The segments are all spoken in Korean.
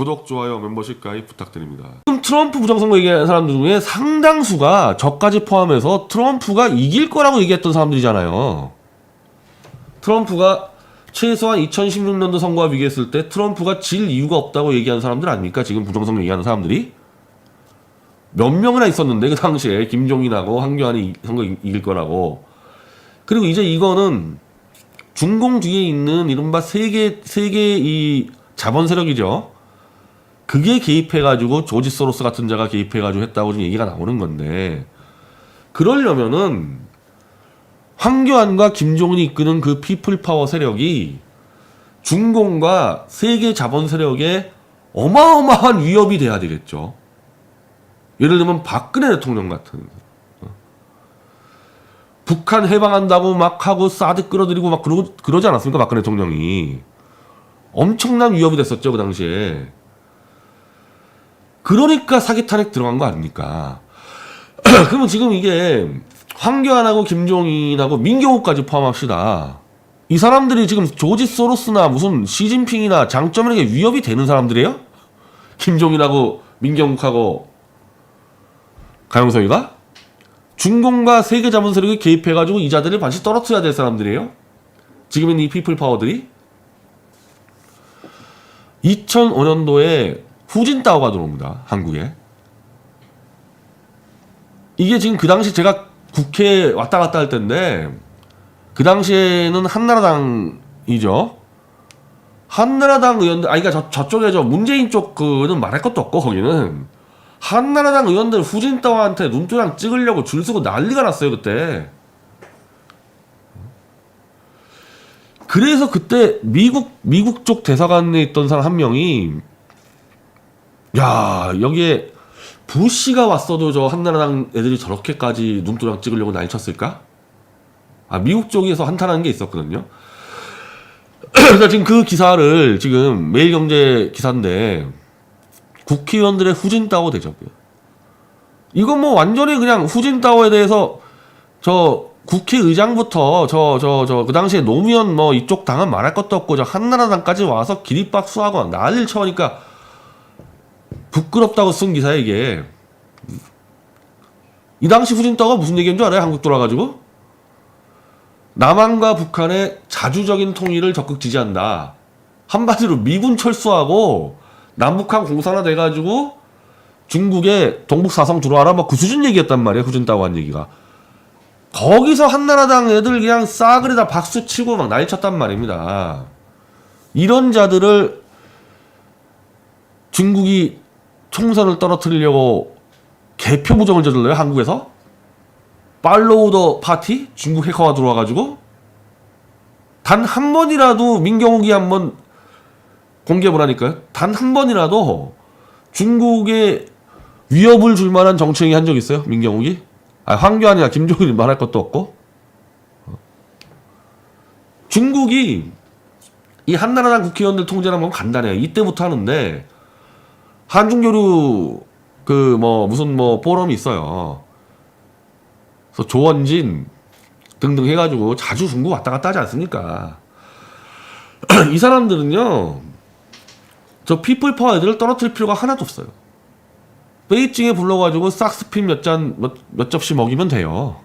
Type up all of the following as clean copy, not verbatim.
구독, 좋아요, 멤버십 가입 부탁드립니다. 지금 트럼프 부정선거 얘기하는 사람들 중에 상당수가 저까지 포함해서 트럼프가 이길 거라고 얘기했던 사람들이잖아요. 트럼프가 최소한 2016년도 선거와 비교했을 때 트럼프가 질 이유가 없다고 얘기하는 사람들 아닙니까? 지금 부정선거 얘기하는 사람들이 몇 명이나 있었는데 그 당시에 김종인하고 황교안이 선거 이길 거라고. 그리고 이제 이거는 중공 뒤에 있는 이른바 세계 이 자본 세력이죠. 그게 개입해가지고 조지 소로스 같은 자가 개입해가지고 했다고 지금 얘기가 나오는 건데, 그러려면은 황교안과 김종인이 이끄는 그 피플 파워 세력이 중공과 세계 자본 세력에 어마어마한 위협이 돼야 되겠죠. 예를 들면 박근혜 대통령 같은, 북한 해방한다고 막 하고 사드 끌어들이고 막 그러지 않았습니까? 박근혜 대통령이 엄청난 위협이 됐었죠, 그 당시에. 그러니까 사기 탄핵 들어간 거 아닙니까? 그러면 지금 이게 황교안하고 김종인하고 민경욱까지 포함합시다. 이 사람들이 지금 조지 소로스나 무슨 시진핑이나 장점에게 위협이 되는 사람들이에요? 김종인하고 민경욱하고 가영석이가? 중공과 세계 자본 세력이 개입해가지고 이자들을 반드시 떨어뜨려야 될 사람들이에요? 지금 있는 이 피플 파워들이? 2005년도에 후진타오가 들어옵니다, 한국에. 이게 지금 그 당시 제가 국회에 왔다 갔다 할 때인데, 그 당시에는 한나라당이죠. 한나라당 의원들, 그러니까 저쪽에 문재인 쪽 그는 말할 것도 없고, 거기는. 한나라당 의원들 후진타오한테 눈도장 찍으려고 줄 서고 난리가 났어요, 그때. 그래서 그때 미국 쪽 대사관에 있던 사람 한 명이, 야, 여기에 부시가 왔어도 저 한나라당 애들이 저렇게까지 눈도장 찍으려고 난리 쳤을까? 미국 쪽에서 한탄하는 게 있었거든요. 그래서 지금 그 기사를 지금 매일경제 기사인데, 국회의원들의 후진타오 대접이요. 이건 뭐 완전히 그냥 후진타오에 대해서 저 국회의장부터 그 당시에 노무현 뭐 이쪽 당은 말할 것도 없고 저 한나라당까지 와서 기립박수하고 난리를 쳐니까 부끄럽다고 쓴 기사야, 이게. 이 당시 후진타오가 무슨 얘기인 줄 알아요? 한국 돌아가지고? 남한과 북한의 자주적인 통일을 적극 지지한다. 한마디로 미군 철수하고 남북한 공산화 돼가지고 중국에 동북사성 들어와라, 뭐 그 수준 얘기였단 말이에요, 후진타오 한 얘기가. 거기서 한나라당 애들 그냥 싸그리다 박수 치고 막 난리 쳤단 말입니다. 이런 자들을 중국이 총선을 떨어뜨리려고 개표 부정을 저질러요, 한국에서? 팔로우 더 파티? 중국 해커가 들어와가지고? 단 한 번이라도 민경욱이 한번 공개해보라니까요. 단 한 번이라도 중국에 위협을 줄 만한 정치행위 한 적 있어요, 민경욱이? 황교안이나 김종인이 말할 것도 없고. 중국이 이 한나라당 국회의원들 통제하는 건 간단해요. 이때부터 하는데, 한중교류 무슨 포럼이 있어요. 그래서 조원진 등등 해가지고 자주 중국 왔다 갔다 하지 않습니까? 이 사람들은요, 저 피플 파워 애들을 떨어뜨릴 필요가 하나도 없어요. 베이징에 불러가지고 싹스핀 몇 접시 먹이면 돼요.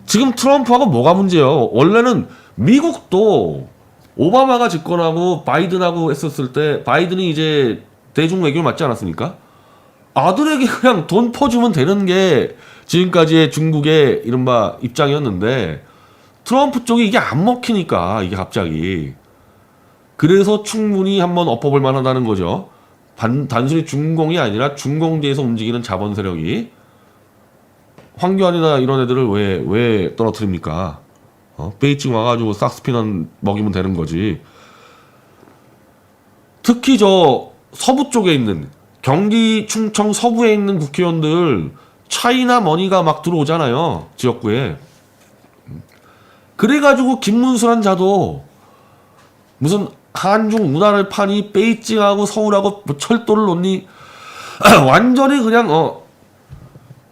지금 트럼프하고 뭐가 문제예요? 원래는 미국도 오바마가 집권하고 바이든하고 했었을 때 바이든이 이제 대중 외교를 맡지 않았습니까? 아들에게 그냥 돈 퍼주면 되는 게 지금까지의 중국의 이른바 입장이었는데, 트럼프 쪽이 이게 안 먹히니까, 이게 갑자기. 그래서 충분히 한번 엎어볼 만하다는 거죠. 단순히 중공이 아니라 중공지에서 움직이는 자본 세력이. 황교안이나 이런 애들을 왜 떨어뜨립니까? 베이징 와가지고 싹스피넌 먹이면 되는 거지. 특히 저 서부 쪽에 있는, 경기 충청 서부에 있는 국회의원들 차이나 머니가 막 들어오잖아요, 지역구에. 그래가지고 김문수란 자도 무슨 한중 운하를 파니 베이징하고 서울하고 뭐 철도를 놓니 완전히 그냥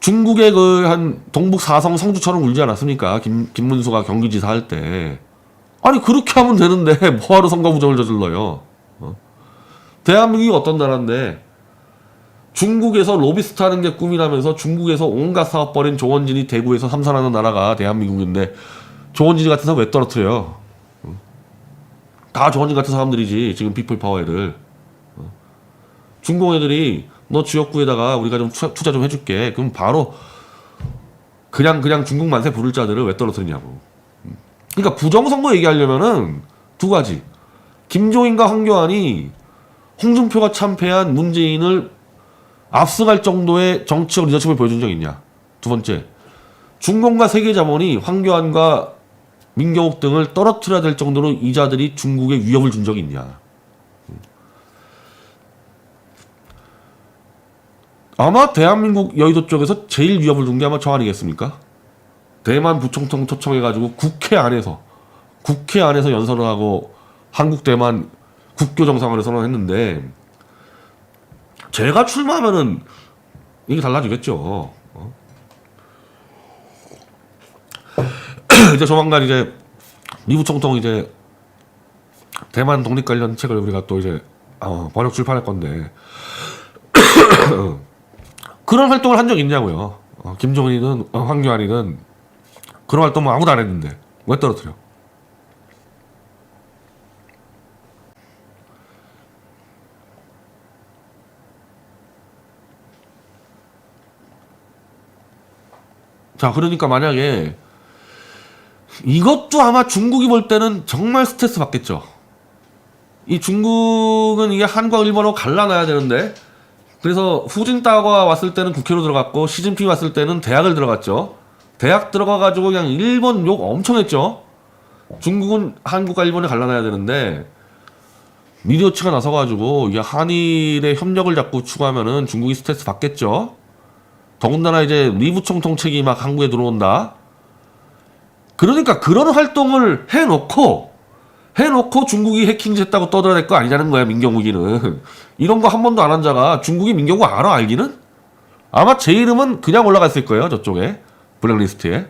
중국의 그 한 동북 사성 성주처럼 울지 않았습니까? 김문수가 경기지사 할 때. 아니 그렇게 하면 되는데 뭐하러 선거 부정을 저질러요? 대한민국이 어떤 나라인데 중국에서 로비스트 하는 게 꿈이라면서 중국에서 온갖 사업 벌인 조원진이 대구에서 삼선하는 나라가 대한민국인데 조원진 같은 사람 왜 떨어뜨려요? 다 조원진 같은 사람들이지 지금 피플 파워 애들. 중공 애들이 너 지역구에다가 우리가 좀 투자 좀 해줄게. 그럼 바로 그냥 중국 만세 부를 자들을 왜 떨어뜨리냐고. 그러니까 부정선거 얘기하려면은 두 가지. 김종인과 황교안이 홍준표가 참패한 문재인을 압승할 정도의 정치적 리더십을 보여준 적이 있냐. 두 번째, 중공과 세계자본이 황교안과 민경욱 등을 떨어뜨려야 될 정도로 이자들이 중국에 위협을 준 적이 있냐. 아마 대한민국 여의도 쪽에서 제일 위협을 준 게 아마 저 아니겠습니까? 대만 부총통 초청해가지고 국회 안에서 연설을 하고 한국 대만 국교 정상회의를 했는데 제가 출마하면은 이게 달라지겠죠. 이제 조만간 이제 리 부총통 이제 대만 독립 관련 책을 우리가 또 이제 번역 출판할 건데 그런 활동을 한 적 있냐고요. 김종인이든 황교안이든 그런 활동 뭐 아무도 안 했는데 왜 떨어뜨려? 자, 그러니까 만약에 이것도 아마 중국이 볼 때는 정말 스트레스 받겠죠. 이 중국은 이게 한과 일본하고 갈라놔야 되는데 그래서 후진타오가 왔을 때는 국회로 들어갔고 시진핑이 왔을 때는 대학을 들어갔죠. 대학 들어가가지고 그냥 일본 욕 엄청 했죠. 중국은 한국과 일본을 갈라놔야 되는데 미디어치가 나서가지고 이게 한일의 협력을 자꾸 추구하면은 중국이 스트레스 받겠죠. 더군다나 이제 리 부총통 책이 막 한국에 들어온다. 그러니까 그런 활동을 해놓고 중국이 해킹 했다고 떠들어댈 거 아니냐는 거야. 민경욱이는 이런 거 한 번도 안 한 자가 중국이 민경욱 알아? 알기는? 아마 제 이름은 그냥 올라갔을 거예요. 저쪽에 블랙리스트에.